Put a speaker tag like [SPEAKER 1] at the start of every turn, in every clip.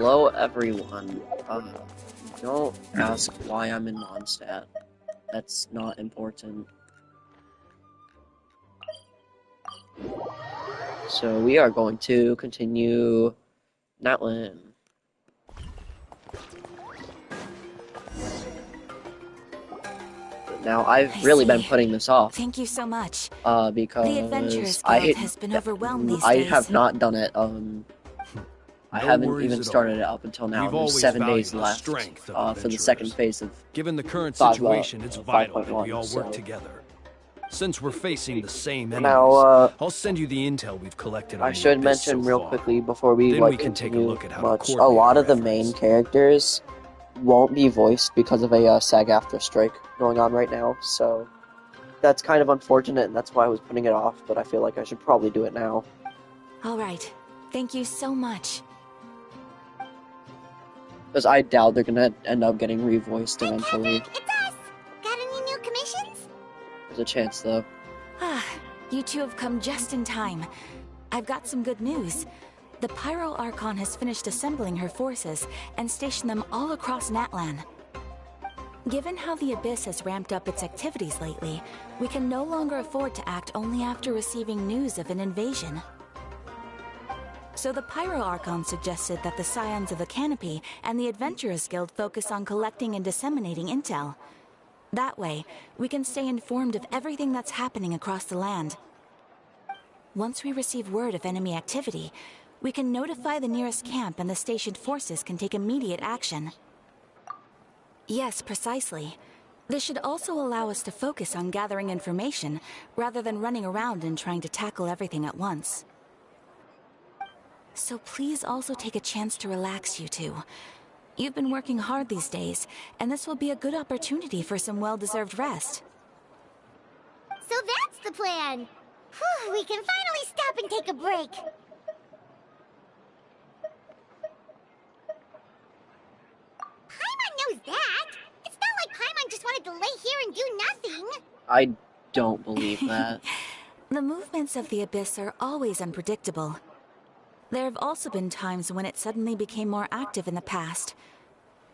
[SPEAKER 1] Hello everyone. Don't ask why I'm in Mondstadt. That's not important. So we are going to continue Natlan. Now I've really been putting this off.
[SPEAKER 2] Thank you so much.
[SPEAKER 1] Because
[SPEAKER 2] the Adventurers Guild has been overwhelmed these
[SPEAKER 1] I
[SPEAKER 2] days.
[SPEAKER 1] have not done it. I haven't even started it up until now. There's 7 days left for the second phase of
[SPEAKER 3] Given the current situation, it's vital that we all
[SPEAKER 1] 5.1,
[SPEAKER 3] work together. Since we're facing the same enemies,
[SPEAKER 1] Now,
[SPEAKER 3] I'll send you the intel we've collected on
[SPEAKER 1] I should
[SPEAKER 3] the Abyss
[SPEAKER 1] mention
[SPEAKER 3] so
[SPEAKER 1] real
[SPEAKER 3] far.
[SPEAKER 1] quickly before we
[SPEAKER 3] Then we can take a
[SPEAKER 1] continue
[SPEAKER 3] look at how to
[SPEAKER 1] much. A
[SPEAKER 3] coordinate
[SPEAKER 1] lot
[SPEAKER 3] our
[SPEAKER 1] of the
[SPEAKER 3] efforts.
[SPEAKER 1] main characters won't be voiced because of a SAG-AFTRA strike going on right now, so that's kind of unfortunate, and that's why I was putting it off, but I feel like I should probably do it now.
[SPEAKER 2] Alright. Thank you so much.
[SPEAKER 1] Because I doubt they're gonna end up getting revoiced eventually.
[SPEAKER 4] It's us! Got any new commissions?
[SPEAKER 1] There's a chance, though.
[SPEAKER 2] Ah, you two have come just in time. I've got some good news. The Pyro Archon has finished assembling her forces and stationed them all across Natlan. Given how the Abyss has ramped up its activities lately, we can no longer afford to act only after receiving news of an invasion. So the Pyro Archon suggested that the Scions of the Canopy and the Adventurers Guild focus on collecting and disseminating intel. That way, we can stay informed of everything that's happening across the land. Once we receive word of enemy activity, we can notify the nearest camp and the stationed forces can take immediate action. Yes, precisely. This should also allow us to focus on gathering information, rather than running around and trying to tackle everything at once. So please also take a chance to relax, you two. You've been working hard these days, and this will be a good opportunity for some well-deserved rest.
[SPEAKER 4] So that's the plan! Whew, we can finally stop and take a break! Paimon knows that! It's not like Paimon just wanted to lay here and do nothing!
[SPEAKER 1] I don't believe that.
[SPEAKER 2] The movements of the Abyss are always unpredictable. There have also been times when it suddenly became more active in the past.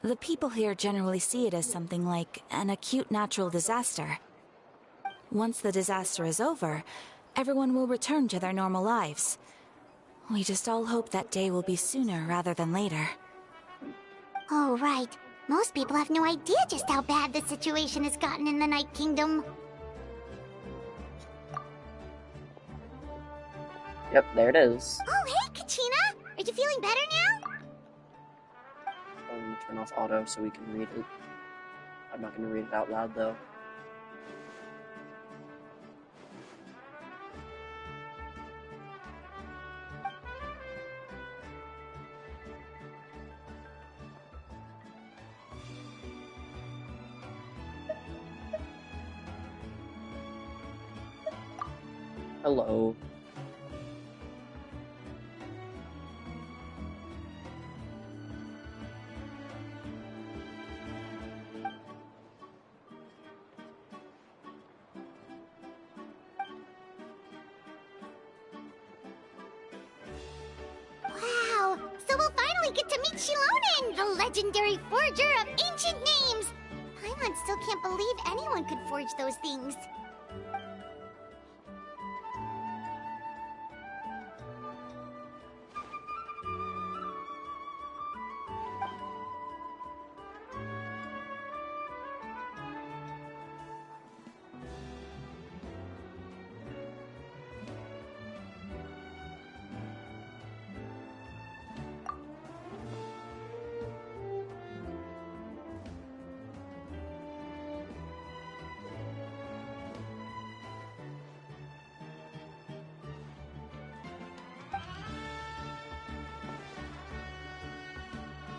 [SPEAKER 2] The people here generally see it as something like an acute natural disaster. Once the disaster is over, everyone will return to their normal lives. We just all hope that day will be sooner rather than later.
[SPEAKER 4] Oh, right. Most people have no idea just how bad the situation has gotten in the Night Kingdom.
[SPEAKER 1] Yep, there it is.
[SPEAKER 4] Oh, hey, Kachina! Are you feeling better now?
[SPEAKER 1] Turn off auto so we can read it. I'm not going to read it out loud, though. Hello.
[SPEAKER 4] Wow! So we'll finally get to meet Shilonen, the legendary forger of ancient names! Paimon still can't believe anyone could forge those things.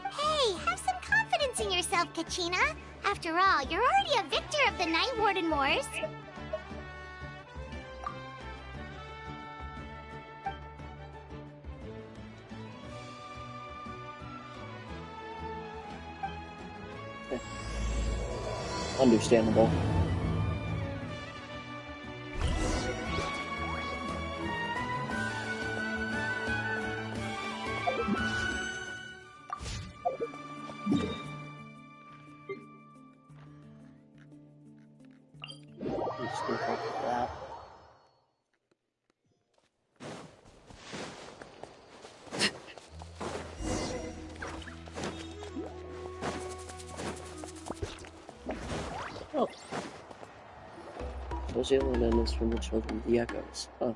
[SPEAKER 4] Hey, have some confidence in yourself, Kachina. After all, you're already a victor of the Night Warden Wars.
[SPEAKER 1] Understandable. Zealand is from the children of the Echoes. Huh.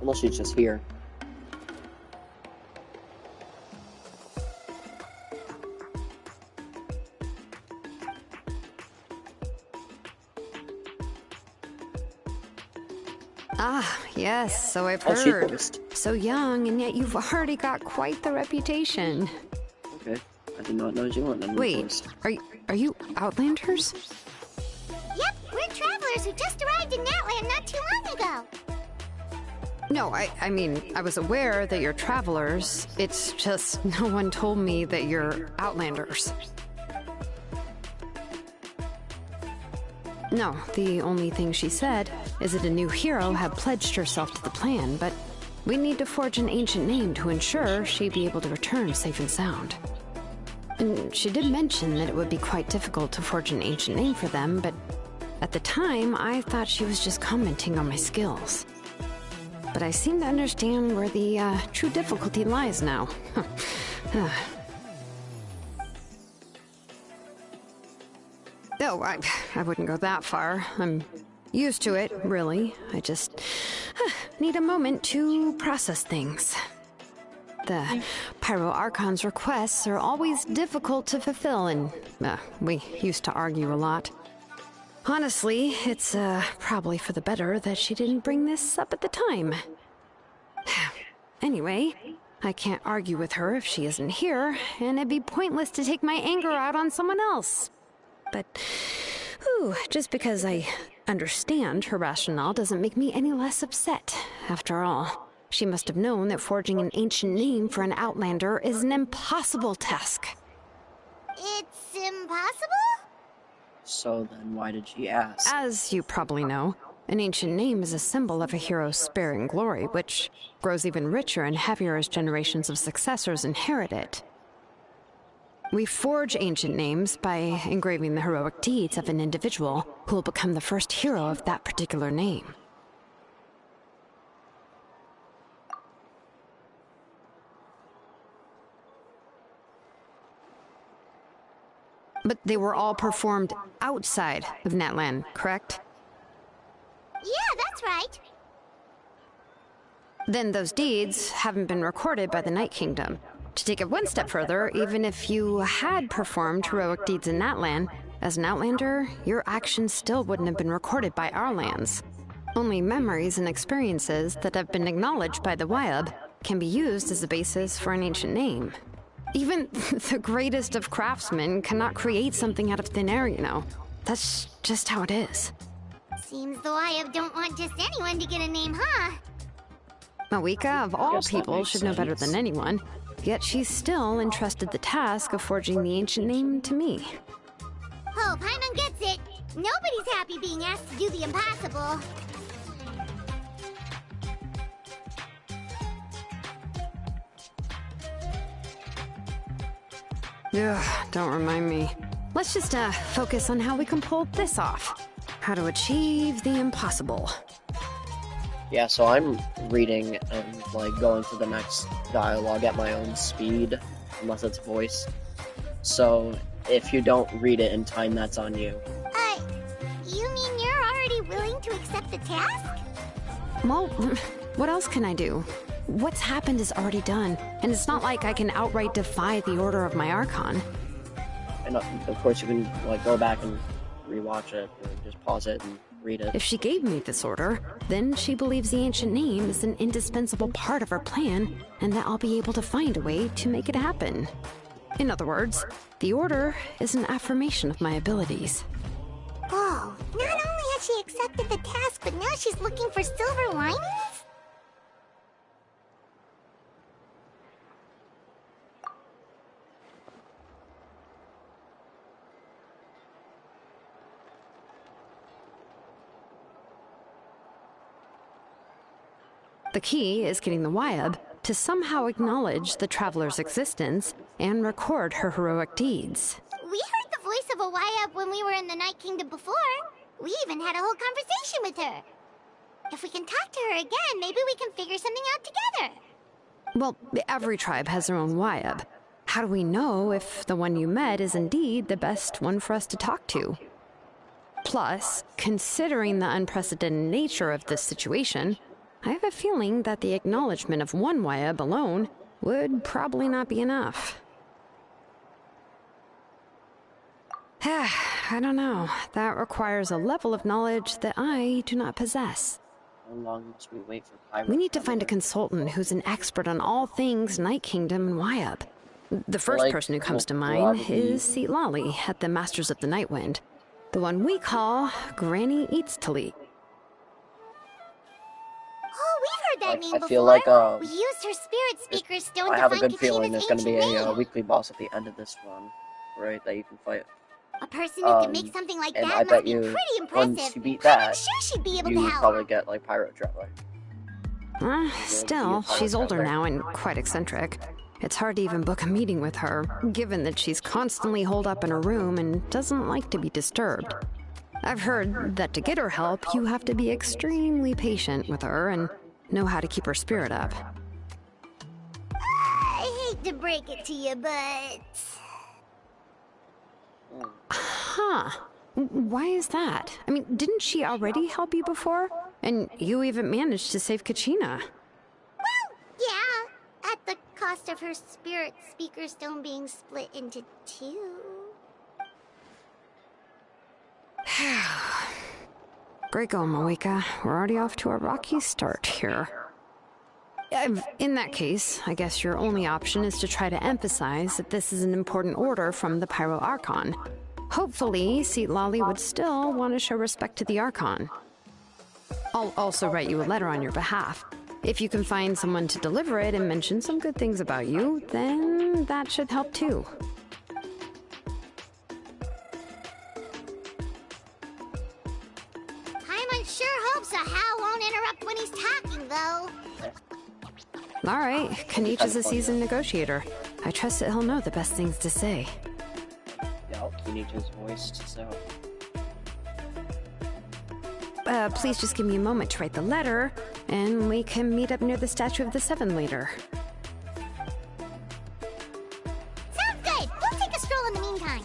[SPEAKER 1] Unless she's just here.
[SPEAKER 5] Ah, yes, so I've
[SPEAKER 1] Oh, she
[SPEAKER 5] heard.
[SPEAKER 1] voiced.
[SPEAKER 5] So young, and yet you've already got quite the reputation.
[SPEAKER 1] Okay. I did not know Zealand
[SPEAKER 5] Wait,
[SPEAKER 1] voiced.
[SPEAKER 5] are you Outlanders?
[SPEAKER 4] Yep, we're travelers who just arrived in Natlan not too long ago.
[SPEAKER 5] No, I mean, I was aware that you're travelers. It's just no one told me that you're Outlanders. No, the only thing she said is that a new hero had pledged herself to the plan, but we need to forge an ancient name to ensure she'd be able to return safe and sound. And she did mention that it would be quite difficult to forge an ancient name for them, but at the time, I thought she was just commenting on my skills. But I seem to understand where the true difficulty lies now. No, I wouldn't go that far. I'm used to it, really. I just need a moment to process things. The Pyro Archon's requests are always difficult to fulfill, and we used to argue a lot. Honestly, it's probably for the better that she didn't bring this up at the time. Anyway, I can't argue with her if she isn't here, and it'd be pointless to take my anger out on someone else. But, just because I understand her rationale doesn't make me any less upset. After all, she must have known that forging an ancient name for an Outlander is an impossible task.
[SPEAKER 4] It's impossible?
[SPEAKER 1] So then why did she ask?
[SPEAKER 5] As you probably know, an ancient name is a symbol of a hero's sparing glory, which grows even richer and heavier as generations of successors inherit it. We forge ancient names by engraving the heroic deeds of an individual who will become the first hero of that particular name. But they were all performed outside of Natlan, correct?
[SPEAKER 4] Yeah, that's right.
[SPEAKER 5] Then those deeds haven't been recorded by the Night Kingdom. To take it one step further, even if you had performed heroic deeds in Natlan, as an Outlander, your actions still wouldn't have been recorded by our lands. Only memories and experiences that have been acknowledged by the Wyab can be used as a basis for an ancient name. Even the greatest of craftsmen cannot create something out of thin air, you know. That's just how it is.
[SPEAKER 4] Seems the Wyab don't want just anyone to get a name, huh?
[SPEAKER 5] Mawika, of all
[SPEAKER 1] guess that
[SPEAKER 5] people,
[SPEAKER 1] makes
[SPEAKER 5] should know better
[SPEAKER 1] sense.
[SPEAKER 5] than anyone. Yet she's still entrusted the task of forging the ancient name to me.
[SPEAKER 4] Oh, Paimon gets it. Nobody's happy being asked to do the impossible.
[SPEAKER 5] Ugh, don't remind me. Let's just focus on how we can pull this off. How to achieve the impossible.
[SPEAKER 1] Yeah, so I'm reading and like going to the next dialogue at my own speed, unless it's voice. So if you don't read it in time, that's on you.
[SPEAKER 4] You mean you're already willing to accept the task?
[SPEAKER 5] Well, what else can I do? What's happened is already done, and it's not like I can outright defy the order of my Archon.
[SPEAKER 1] And of course you can like go back and rewatch it, or just pause it and read it.
[SPEAKER 5] If she gave me this order, then she believes the ancient name is an indispensable part of her plan, and that I'll be able to find a way to make it happen. In other words, the order is an affirmation of my abilities.
[SPEAKER 4] Oh, not only has she accepted the task, but now she's looking for silver linings?
[SPEAKER 5] The key is getting the Wyab to somehow acknowledge the traveler's existence and record her heroic deeds.
[SPEAKER 4] We heard the voice of a Wyab when we were in the Night Kingdom before. We even had a whole conversation with her. If we can talk to her again, maybe we can figure something out together.
[SPEAKER 5] Well, every tribe has their own Wyab. How do we know if the one you met is indeed the best one for us to talk to? Plus, considering the unprecedented nature of this situation, I have a feeling that the acknowledgement of one Wayab alone would probably not be enough. I don't know. That requires a level of knowledge that I do not possess.
[SPEAKER 1] How long must we wait for Pyro?
[SPEAKER 5] We need to find a consultant who's an expert on all things Night Kingdom and Wayab. The first person who comes to mind is Lali at the Masters of the Nightwind. The one we call Granny Eats to Leap.
[SPEAKER 4] Oh, we've heard that name before.
[SPEAKER 1] I feel like
[SPEAKER 4] we used her spirit speaker stone
[SPEAKER 1] I
[SPEAKER 4] to
[SPEAKER 1] have a
[SPEAKER 4] find
[SPEAKER 1] good feeling there's
[SPEAKER 4] Kachina's
[SPEAKER 1] going to be
[SPEAKER 4] ancient
[SPEAKER 1] a
[SPEAKER 4] name.
[SPEAKER 1] weekly boss at the end of this run, right? That you can fight.
[SPEAKER 4] A person who can make something like
[SPEAKER 1] and
[SPEAKER 4] that
[SPEAKER 1] I
[SPEAKER 4] must
[SPEAKER 1] bet
[SPEAKER 4] be
[SPEAKER 1] you
[SPEAKER 4] pretty impressive.
[SPEAKER 1] once you beat
[SPEAKER 4] I'm
[SPEAKER 1] that,
[SPEAKER 4] sure she'd be able to
[SPEAKER 1] you
[SPEAKER 4] help.
[SPEAKER 1] probably get like Pyro Traveler.
[SPEAKER 5] Still, she's older now and quite eccentric. It's hard to even book a meeting with her, given that she's constantly holed up in her room and doesn't like to be disturbed. I've heard that to get her help, you have to be extremely patient with her and know how to keep her spirit up.
[SPEAKER 4] I hate to break it to you, but...
[SPEAKER 5] Huh. Why is that? I mean, didn't she already help you before? And you even managed to save Kachina.
[SPEAKER 4] Well, yeah. At the cost of her spirit speaker stone being split into two.
[SPEAKER 5] Great going, Moeka. We're already off to a rocky start here. In that case, I guess your only option is to try to emphasize that this is an important order from the Pyro Archon. Hopefully, Lali would still want to show respect to the Archon. I'll also write you a letter on your behalf. If you can find someone to deliver it and mention some good things about you, then that should help too.
[SPEAKER 4] Paimon sure hopes a Hal won't interrupt when he's talking, though.
[SPEAKER 5] All right, Kanich is a seasoned negotiator. I trust that he'll know the best things to say.
[SPEAKER 1] Yeah, Kenichi's voiced, so...
[SPEAKER 5] Please just give me a moment to write the letter, and we can meet up near the Statue of the Seven later.
[SPEAKER 4] Sounds good. We'll take a stroll in the meantime.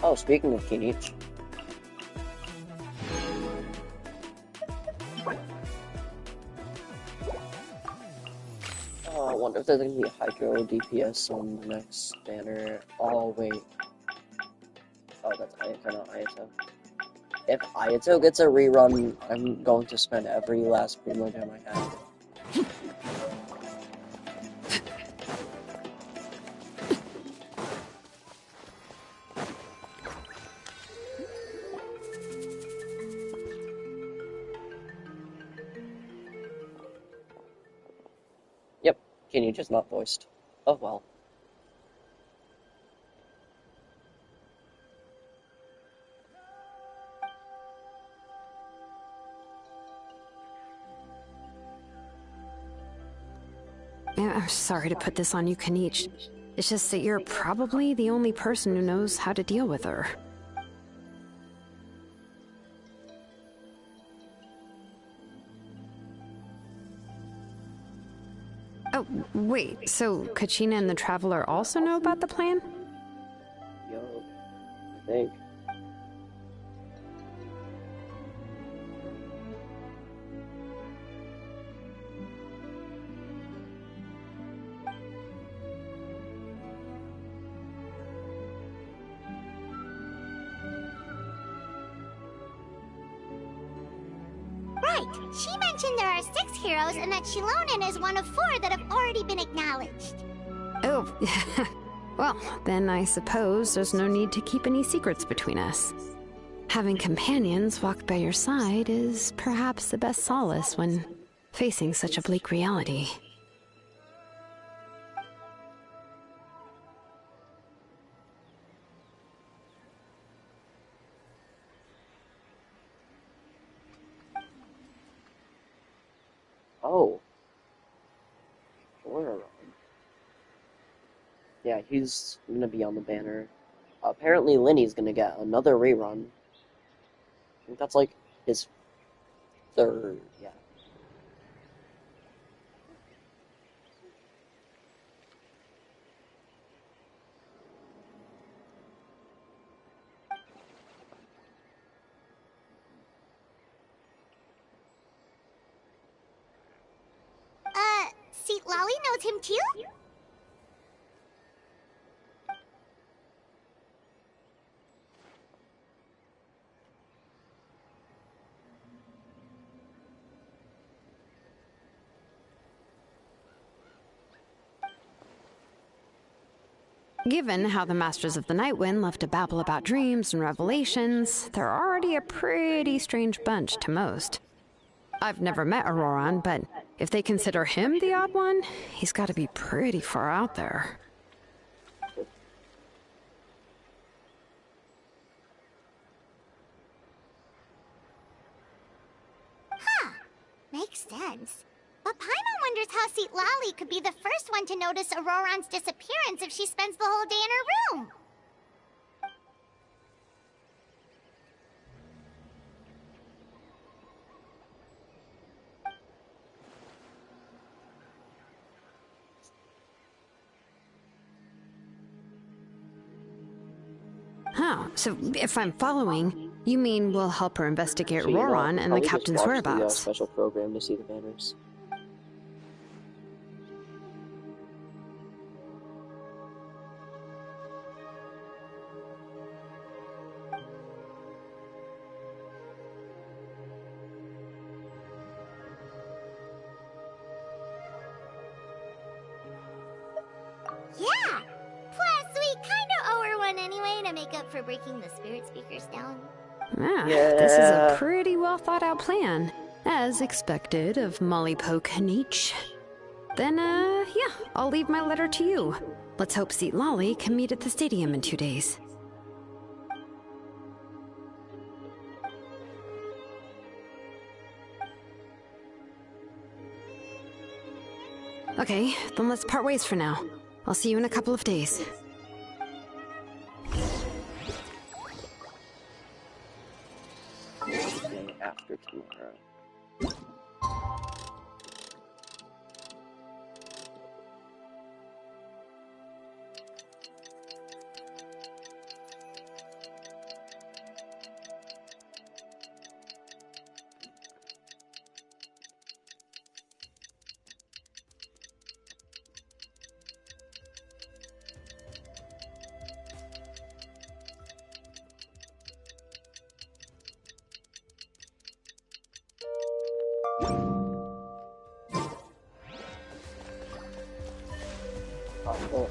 [SPEAKER 1] Oh, speaking of Kenich. Oh, I wonder if there's gonna be a Hydro DPS on the next banner. Oh, wait. Oh, that's Ayato, not Ayato. If Ayato gets a rerun, I'm going to spend every last primo gem I have. Yep, Kenich is not voiced. Oh well.
[SPEAKER 5] I'm sorry to put this on you, Kanich. It's just that you're probably the only person who knows how to deal with her. Oh, wait, so Kachina and the Traveler also know about the plan?
[SPEAKER 1] Yo, I think.
[SPEAKER 4] Right. She mentioned there are 6 heroes and that Shilonen is one of 4 that have already been acknowledged.
[SPEAKER 5] Oh, well, then I suppose there's no need to keep any secrets between us. Having companions walk by your side is perhaps the best solace when facing such a bleak reality.
[SPEAKER 1] Oh. Sure. Yeah, he's gonna be on the banner. Apparently Linny's gonna get another rerun. I think that's like his 3rd, yeah.
[SPEAKER 4] Seat Lolly knows him too?
[SPEAKER 5] Given how the Masters of the Nightwind love to babble about dreams and revelations, they're already a pretty strange bunch to most. I've never met Auroran, but if they consider him the odd one, he's got to be pretty far out there.
[SPEAKER 4] Huh. Makes sense. But Paimon wonders how Seat Lolly could be the first one to notice Auroran's disappearance if she spends the whole day in her room.
[SPEAKER 5] Oh, so if I'm following, you mean we'll help her investigate
[SPEAKER 1] So, you know,
[SPEAKER 5] Auroran and the
[SPEAKER 1] probably just
[SPEAKER 5] captain's
[SPEAKER 1] watch the,
[SPEAKER 5] whereabouts?
[SPEAKER 1] special program to see the banners.
[SPEAKER 4] Yeah! Plus, we kinda owe her one anyway to make up for breaking the spirit speakers down.
[SPEAKER 5] Ah, this is a
[SPEAKER 1] Yeah.
[SPEAKER 5] pretty well thought out plan, as expected of Molly Poke Nietzsche. Then, yeah, I'll leave my letter to you. Let's hope Seat Lolly can meet at the stadium in 2 days. Okay, then let's part ways for now. I'll see you in a couple of days.
[SPEAKER 1] Day after tomorrow. Oh,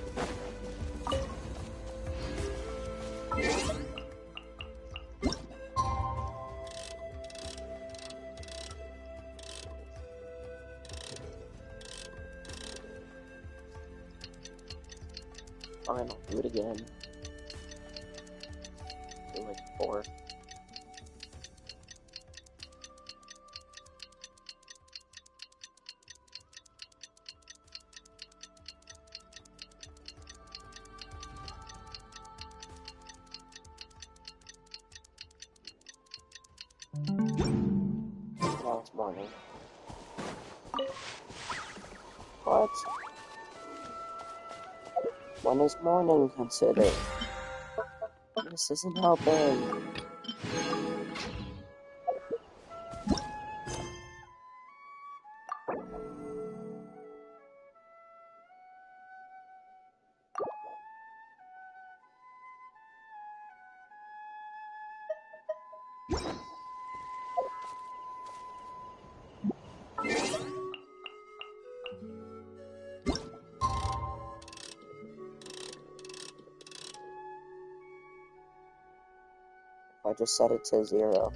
[SPEAKER 1] fine, I'll do it again. Do like 4. Now it's morning. What? When is morning considered? This isn't helping. I just set it to 0.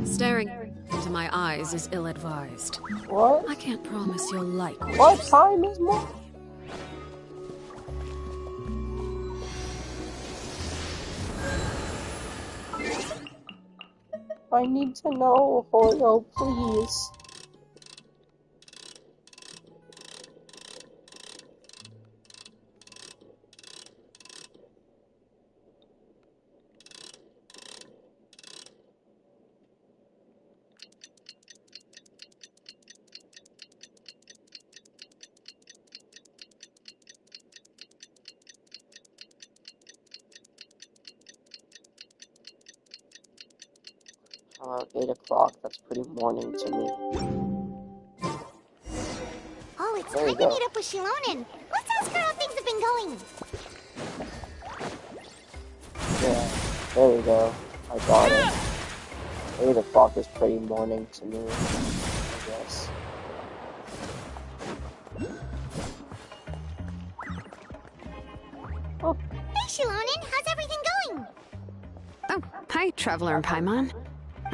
[SPEAKER 6] Staring into my eyes is ill-advised.
[SPEAKER 1] What?
[SPEAKER 6] I can't promise you'll like
[SPEAKER 1] What time is morning? I need to know, Hoyo, please. About 8 o'clock, that's pretty morning to me.
[SPEAKER 4] Oh, it's time to meet up with Shilonen. Let's ask her how things have been going.
[SPEAKER 1] Yeah, there we go. I got it. 8 o'clock is pretty morning to me, I guess.
[SPEAKER 4] Oh. Hey, Shilonen, how's everything going?
[SPEAKER 5] Oh, hi, Traveler and Paimon.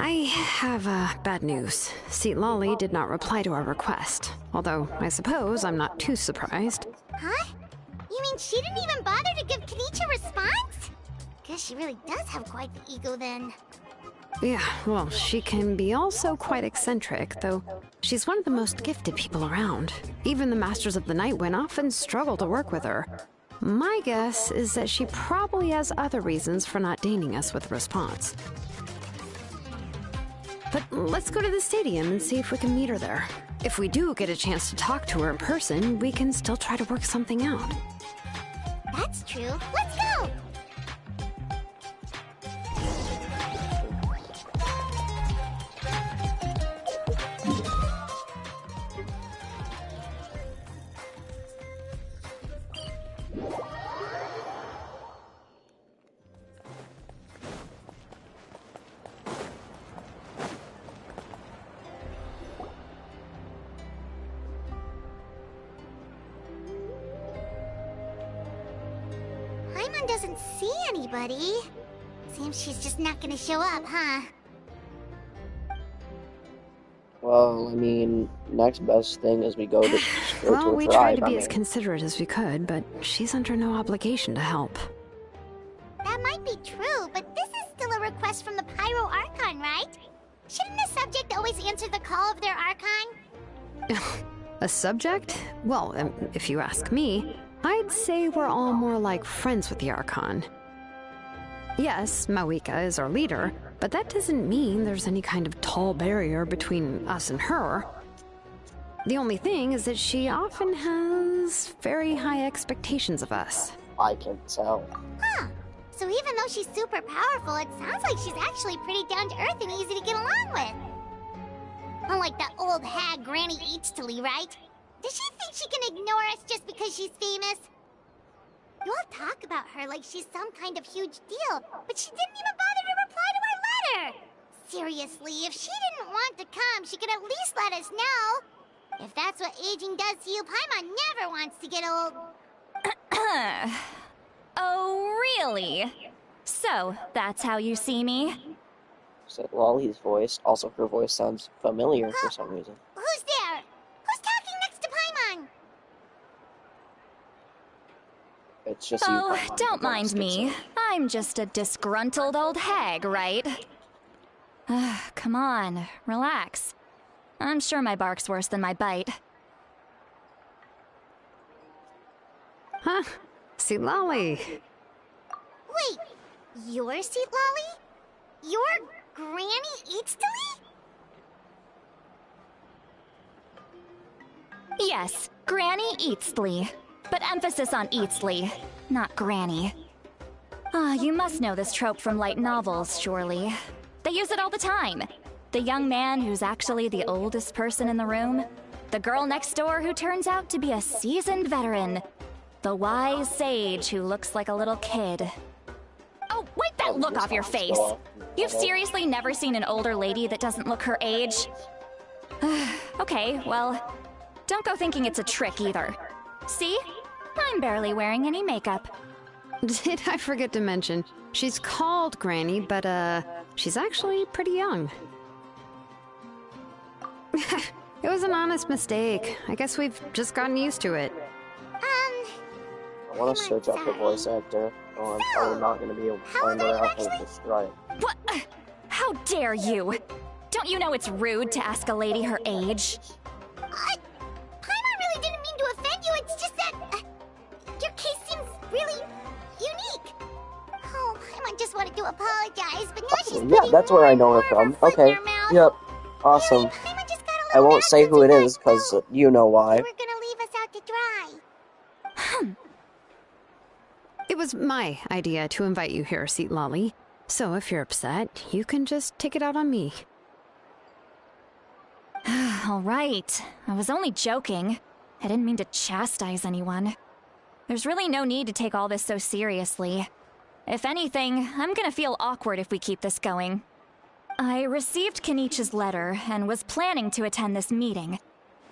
[SPEAKER 5] I have bad news. Seatlali did not reply to our request. Although, I suppose I'm not too surprised.
[SPEAKER 4] Huh? You mean she didn't even bother to give Kenichi a response? Guess she really does have quite the ego then.
[SPEAKER 5] Yeah, well, she can be also quite eccentric, though she's one of the most gifted people around. Even the Masters of the Nightwind often struggle to work with her. My guess is that she probably has other reasons for not deigning us with a response. But let's go to the stadium and see if we can meet her there. If we do get a chance to talk to her in person, we can still try to work something out.
[SPEAKER 4] That's true. Let's go! Paimon doesn't see anybody. Seems she's just not gonna show up, huh?
[SPEAKER 1] Well, I mean, next best thing is we go to straight
[SPEAKER 5] Well,
[SPEAKER 1] to a
[SPEAKER 5] we
[SPEAKER 1] tribe.
[SPEAKER 5] tried to be as considerate as we could, but she's under no obligation to help.
[SPEAKER 4] That might be true, but this is still a request from the Pyro Archon, right? Shouldn't the subject always answer the call of their Archon?
[SPEAKER 5] A subject? Well, if you ask me, I'd say we're all more like friends with the Archon. Yes, Mawika is our leader, but that doesn't mean there's any kind of tall barrier between us and her. The only thing is that she often has very high expectations of us.
[SPEAKER 1] I can tell.
[SPEAKER 4] Huh. So even though she's super powerful, it sounds like she's actually pretty down-to-earth and easy to get along with. Unlike that old hag Granny Eatstily, right? Does she think she can ignore us just because she's famous? You all talk about her like she's some kind of huge deal, but she didn't even bother to reply to our letter! Seriously, if she didn't want to come, she could at least let us know. If that's what aging does to you, Paimon never wants to get old.
[SPEAKER 7] Oh, really? So, that's how you see me?
[SPEAKER 1] Said Lolly's voice. Also, her voice sounds familiar for some reason.
[SPEAKER 4] Who's there? Who's talking next to Paimon?
[SPEAKER 1] It's just
[SPEAKER 7] Oh,
[SPEAKER 1] you.
[SPEAKER 7] don't mind me. I'm just a disgruntled old hag, right? Come on, relax. I'm sure my bark's worse than my bite.
[SPEAKER 5] Huh? Seatlali.
[SPEAKER 4] Wait, you're Seatlali? You're Granny Eatstily?
[SPEAKER 7] Yes, Granny Eatstly. But emphasis on Eatsley, not Granny. You must know this trope from light novels, surely. They use it all the time. The young man who's actually the oldest person in the room. The girl next door who turns out to be a seasoned veteran. The wise sage who looks like a little kid. Oh, wipe that look off your face! You've seriously never seen an older lady that doesn't look her age? Okay, well, don't go thinking it's a trick either. See? I'm barely wearing any makeup.
[SPEAKER 5] Did I forget to mention, she's called Granny, but she's actually pretty young. It was an honest mistake. I guess we've just gotten used to it.
[SPEAKER 1] I want to search up the voice actor. Oh, I'm probably not going to be able to find her after this strike.
[SPEAKER 7] What? How dare you? Don't you know it's rude to ask a lady her age?
[SPEAKER 4] Paimon really didn't mean to offend you, it's just that... your case seems really unique. Oh, Paimon just wanted to apologize, but now she's
[SPEAKER 1] yeah, that's where I know her from. Okay, yep, awesome.
[SPEAKER 4] Really, Paimon just got a
[SPEAKER 1] I
[SPEAKER 4] little
[SPEAKER 1] won't
[SPEAKER 4] mad
[SPEAKER 1] say
[SPEAKER 4] since
[SPEAKER 1] who
[SPEAKER 4] we
[SPEAKER 1] it
[SPEAKER 4] got
[SPEAKER 1] is, because you know why.
[SPEAKER 4] You were gonna leave us out to dry.
[SPEAKER 5] It was my idea to invite you here, Seat Lolly. So if you're upset, you can just take it out on me.
[SPEAKER 7] All right. I was only joking. I didn't mean to chastise anyone. There's really no need to take all this so seriously. If anything, I'm gonna feel awkward if we keep this going. I received Kenichi's letter and was planning to attend this meeting.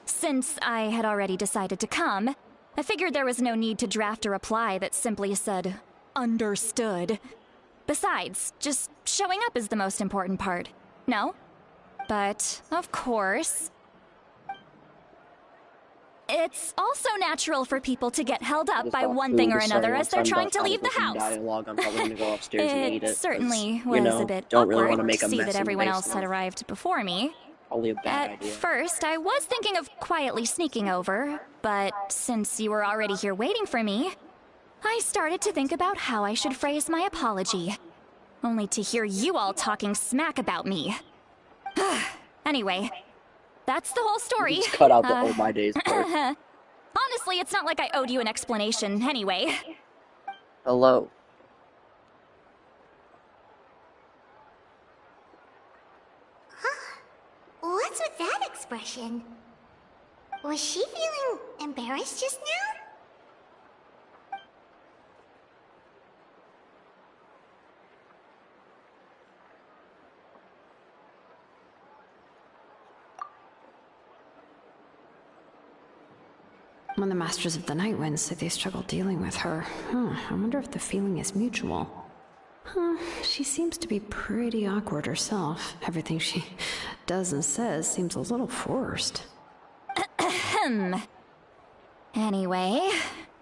[SPEAKER 7] Since I had already decided to come, I figured there was no need to draft a reply that simply said, "Understood." Besides, just showing up is the most important part. No? But, of course... It's also natural for people to get held up by one thing or another as they're trying to leave the house.
[SPEAKER 1] Dialogue, I'm probably gonna go upstairs and eat it.
[SPEAKER 7] It certainly
[SPEAKER 1] you know,
[SPEAKER 7] was a bit
[SPEAKER 1] don't really
[SPEAKER 7] awkward
[SPEAKER 1] want to make
[SPEAKER 7] to
[SPEAKER 1] a
[SPEAKER 7] see
[SPEAKER 1] mess
[SPEAKER 7] that
[SPEAKER 1] in
[SPEAKER 7] everyone
[SPEAKER 1] the
[SPEAKER 7] else had
[SPEAKER 1] basement.
[SPEAKER 7] arrived before me.
[SPEAKER 1] Probably a bad
[SPEAKER 7] At
[SPEAKER 1] idea.
[SPEAKER 7] first, I was thinking of quietly sneaking over, but since you were already here waiting for me, I started to think about how I should phrase my apology. Only to hear you all talking smack about me. Anyway, that's the whole story.
[SPEAKER 1] Just cut out the "oh my days" part.
[SPEAKER 7] Honestly, it's not like I owed you an explanation anyway.
[SPEAKER 1] Hello.
[SPEAKER 4] What's with that expression? Was she feeling embarrassed just now?
[SPEAKER 5] When the Masters of the Night Winds say they struggle dealing with her, I wonder if the feeling is mutual. She seems to be pretty awkward herself. Everything she does and says seems a little forced.
[SPEAKER 7] Anyway,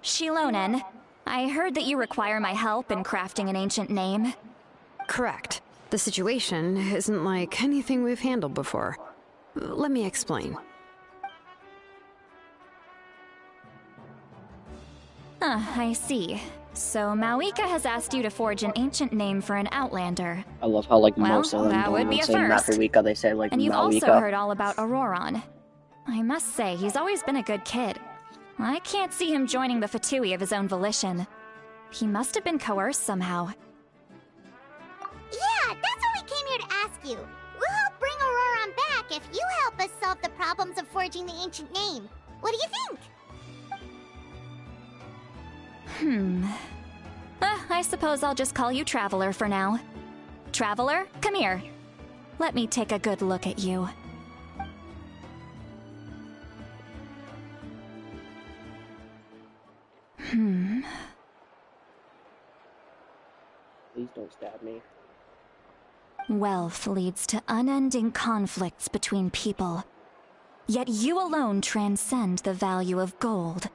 [SPEAKER 7] Shilonen, I heard that you require my help in crafting an ancient name.
[SPEAKER 5] Correct. The situation isn't like anything we've handled before. Let me explain.
[SPEAKER 7] I see. So Mauika has asked you to forge an ancient name for an Outlander.
[SPEAKER 1] I love how like
[SPEAKER 7] Well,
[SPEAKER 1] most of them
[SPEAKER 7] that
[SPEAKER 1] don't
[SPEAKER 7] would
[SPEAKER 1] even
[SPEAKER 7] be a
[SPEAKER 1] say
[SPEAKER 7] first.
[SPEAKER 1] Mafuika, they say like
[SPEAKER 7] And you've also
[SPEAKER 1] Mauika.
[SPEAKER 7] heard all about Auroron. I must say, he's always been a good kid. I can't see him joining the Fatui of his own volition. He must have been coerced somehow.
[SPEAKER 4] Yeah, that's what we came here to ask you. We'll help bring Auroron back if you help us solve the problems of forging the ancient name. What do you think?
[SPEAKER 7] I suppose I'll just call you Traveler for now. Traveler, come here. Let me take a good look at you.
[SPEAKER 1] Please don't stab me.
[SPEAKER 7] Wealth leads to unending conflicts between people. Yet you alone transcend the value of gold.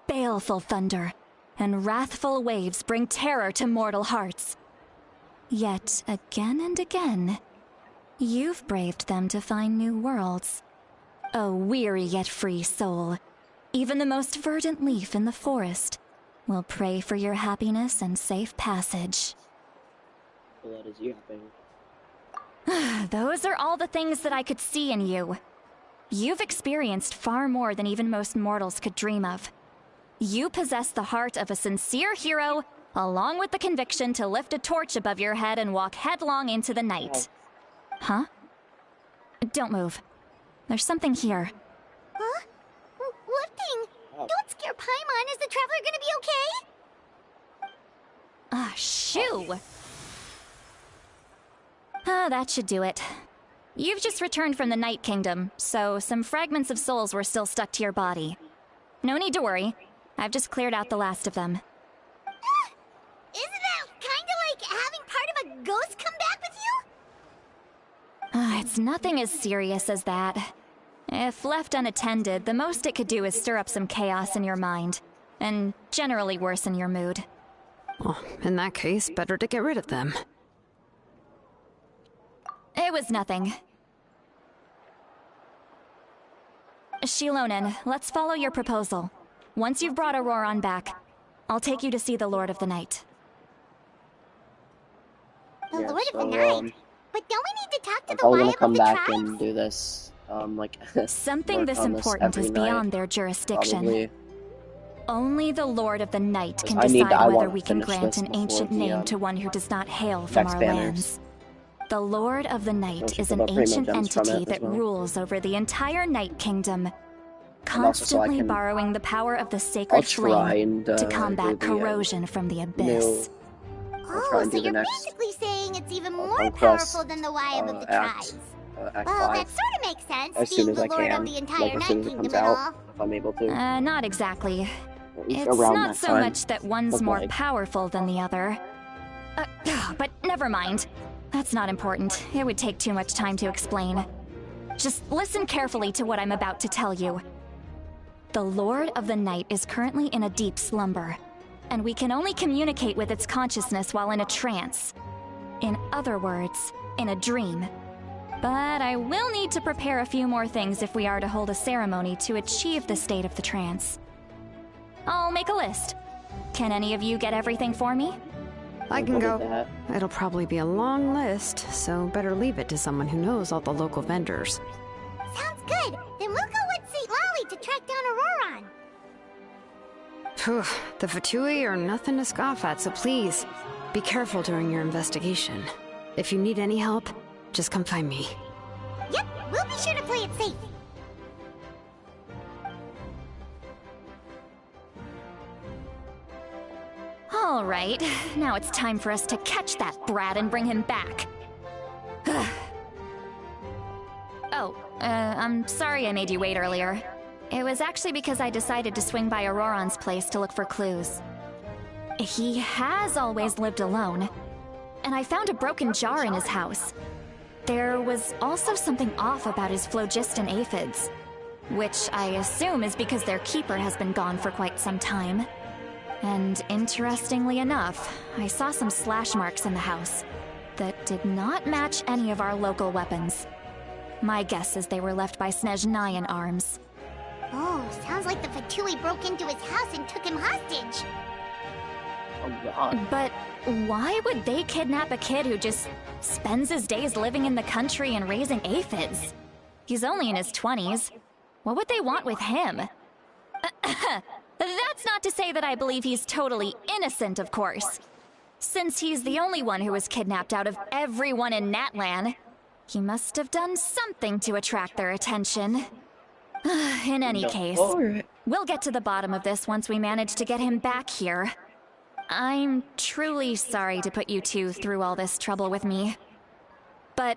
[SPEAKER 7] Baleful thunder and wrathful waves bring terror to mortal hearts. Yet again and again, you've braved them to find new worlds. A weary yet free soul, even the most verdant leaf in the forest will pray for your happiness and safe passage.
[SPEAKER 1] Blood is yapping.
[SPEAKER 7] Those are all the things that I could see in you. You've experienced far more than even most mortals could dream of. You possess the heart of a sincere hero, along with the conviction to lift a torch above your head and walk headlong into the night. Huh? Don't move. There's something here.
[SPEAKER 4] Huh? What thing? Don't scare Paimon. Is the Traveler gonna be okay?
[SPEAKER 7] Shoo! That should do it. You've just returned from the Night Kingdom, so some fragments of souls were still stuck to your body. No need to worry. I've just cleared out the last of them.
[SPEAKER 4] Isn't that kinda like having part of a ghost come back with you?
[SPEAKER 7] It's nothing as serious as that. If left unattended, the most it could do is stir up some chaos in your mind, and generally worsen your mood.
[SPEAKER 5] Well, in that case, better to get rid of them.
[SPEAKER 7] It was nothing. Shilonen, let's follow your proposal. Once you've brought Auroran back, I'll take you to see the Lord of the Night.
[SPEAKER 4] The
[SPEAKER 1] Yeah,
[SPEAKER 4] Lord of the
[SPEAKER 1] so,
[SPEAKER 4] Night? But don't we need to talk to
[SPEAKER 1] I'm
[SPEAKER 4] the
[SPEAKER 1] probably gonna
[SPEAKER 4] Wyatt
[SPEAKER 1] come
[SPEAKER 4] of the
[SPEAKER 1] back
[SPEAKER 4] tribes?
[SPEAKER 1] and do this, like,
[SPEAKER 7] Something
[SPEAKER 1] work
[SPEAKER 7] this
[SPEAKER 1] on
[SPEAKER 7] important
[SPEAKER 1] every
[SPEAKER 7] is
[SPEAKER 1] night,
[SPEAKER 7] beyond their jurisdiction.
[SPEAKER 1] probably.
[SPEAKER 7] Only the Lord of the Night can
[SPEAKER 1] I
[SPEAKER 7] decide whether
[SPEAKER 1] want
[SPEAKER 7] we
[SPEAKER 1] to
[SPEAKER 7] can
[SPEAKER 1] finish
[SPEAKER 7] grant
[SPEAKER 1] this
[SPEAKER 7] an
[SPEAKER 1] before
[SPEAKER 7] ancient
[SPEAKER 1] the,
[SPEAKER 7] name to one who does not hail from
[SPEAKER 1] next
[SPEAKER 7] our
[SPEAKER 1] banners.
[SPEAKER 7] lands. The Lord of the Night
[SPEAKER 1] Don't you
[SPEAKER 7] is
[SPEAKER 1] pull
[SPEAKER 7] an
[SPEAKER 1] the primo
[SPEAKER 7] ancient
[SPEAKER 1] gems from
[SPEAKER 7] entity
[SPEAKER 1] it as
[SPEAKER 7] that
[SPEAKER 1] well?
[SPEAKER 7] rules over the entire Night Kingdom,
[SPEAKER 1] And also so I
[SPEAKER 7] constantly
[SPEAKER 1] can-
[SPEAKER 7] borrowing the power of the
[SPEAKER 1] I'll
[SPEAKER 7] sacred
[SPEAKER 1] try
[SPEAKER 7] flame
[SPEAKER 1] and
[SPEAKER 7] to combat
[SPEAKER 1] do the,
[SPEAKER 7] corrosion from the
[SPEAKER 1] new.
[SPEAKER 7] abyss.
[SPEAKER 1] I'll try
[SPEAKER 4] Oh,
[SPEAKER 1] and
[SPEAKER 4] so
[SPEAKER 1] do the
[SPEAKER 4] you're
[SPEAKER 1] next
[SPEAKER 4] basically saying it's even more
[SPEAKER 1] conquest,
[SPEAKER 4] powerful than the Wyatt of the
[SPEAKER 1] act,
[SPEAKER 4] tribes.
[SPEAKER 1] Act
[SPEAKER 4] Well,
[SPEAKER 1] 5
[SPEAKER 4] that sort of makes sense,
[SPEAKER 1] as
[SPEAKER 4] being
[SPEAKER 1] soon as
[SPEAKER 4] the
[SPEAKER 1] I
[SPEAKER 4] Lord
[SPEAKER 1] can,
[SPEAKER 4] of the entire
[SPEAKER 1] like as
[SPEAKER 4] Night
[SPEAKER 1] soon as it
[SPEAKER 4] Kingdom
[SPEAKER 1] comes
[SPEAKER 4] and
[SPEAKER 1] out,
[SPEAKER 4] all.
[SPEAKER 1] if I'm able to.
[SPEAKER 7] Not exactly.
[SPEAKER 1] At least
[SPEAKER 7] It's
[SPEAKER 1] around
[SPEAKER 7] not
[SPEAKER 1] that
[SPEAKER 7] so
[SPEAKER 1] time.
[SPEAKER 7] much that one's
[SPEAKER 1] Look
[SPEAKER 7] more
[SPEAKER 1] like.
[SPEAKER 7] powerful than the other. But never mind. That's not important. It would take too much time to explain. Just listen carefully to what I'm about to tell you. The Lord of the Night is currently in a deep slumber, and we can only communicate with its consciousness while in a trance. In other words, in a dream. But I will need to prepare a few more things if we are to hold a ceremony to achieve the state of the trance. I'll make a list. Can any of you get everything for me?
[SPEAKER 5] I can
[SPEAKER 1] Look
[SPEAKER 5] go.
[SPEAKER 1] at that.
[SPEAKER 5] It'll probably be a long list, so better leave it to someone who knows all the local vendors.
[SPEAKER 4] Sounds good. Then we'll go with St. Lolly to track down Auroran.
[SPEAKER 5] Phew, the Fatui are nothing to scoff at, so please, be careful during your investigation. If you need any help, just come find me.
[SPEAKER 4] Yep, we'll be sure to play it safe.
[SPEAKER 7] All right, now it's time for us to catch that brat and bring him back. I'm sorry I made you wait earlier. It was actually because I decided to swing by Auroran's place to look for clues. He has always lived alone, and I found a broken jar in his house. There was also something off about his phlogiston aphids, which I assume is because their keeper has been gone for quite some time. And interestingly enough, I saw some slash marks in the house that did not match any of our local weapons. My guess is they were left by Snezhnayan arms.
[SPEAKER 4] Oh, sounds like the Fatui broke into his house and took him hostage.
[SPEAKER 1] Oh god.
[SPEAKER 7] But why would they kidnap a kid who just spends his days living in the country and raising aphids? He's only in his 20s. What would they want with him? That's not to say that I believe he's totally innocent, of course. Since he's the only one who was kidnapped out of everyone in Natlan, he must have done something to attract their attention. In any case, we'll get to the bottom of this once we manage to get him back here. I'm truly sorry to put you two through all this trouble with me. But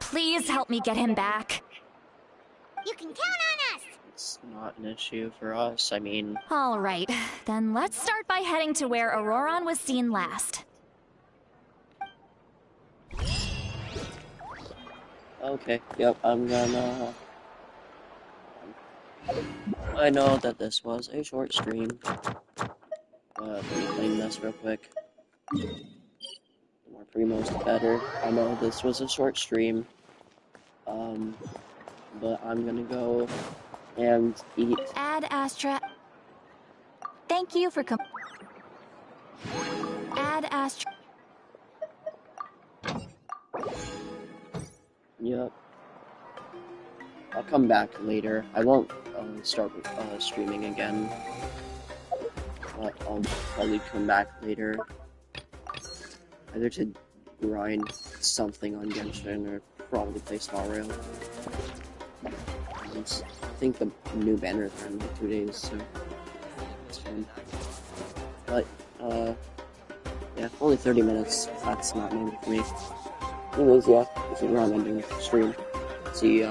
[SPEAKER 7] please help me get him back.
[SPEAKER 4] You can count on us.
[SPEAKER 1] It's not an issue for us. I mean,
[SPEAKER 7] All right, then let's start by heading to where Auroran was seen last.
[SPEAKER 1] okay. Yep, I'm gonna. I know that this was a short stream, but let me clean this real quick. The more primos, the better. I know this was a short stream, but I'm gonna go and eat.
[SPEAKER 2] Ad Astra. Thank you for Ad Astra.
[SPEAKER 1] Yep. I'll come back later. I won't start streaming again, but I'll probably come back later, either to grind something on Genshin or probably play Star Rail. I think the new banner is in like 2 days, so it's fun. But yeah, only 30 minutes. That's not normal for me. Anyways, yeah, this is where I'm ending the stream. See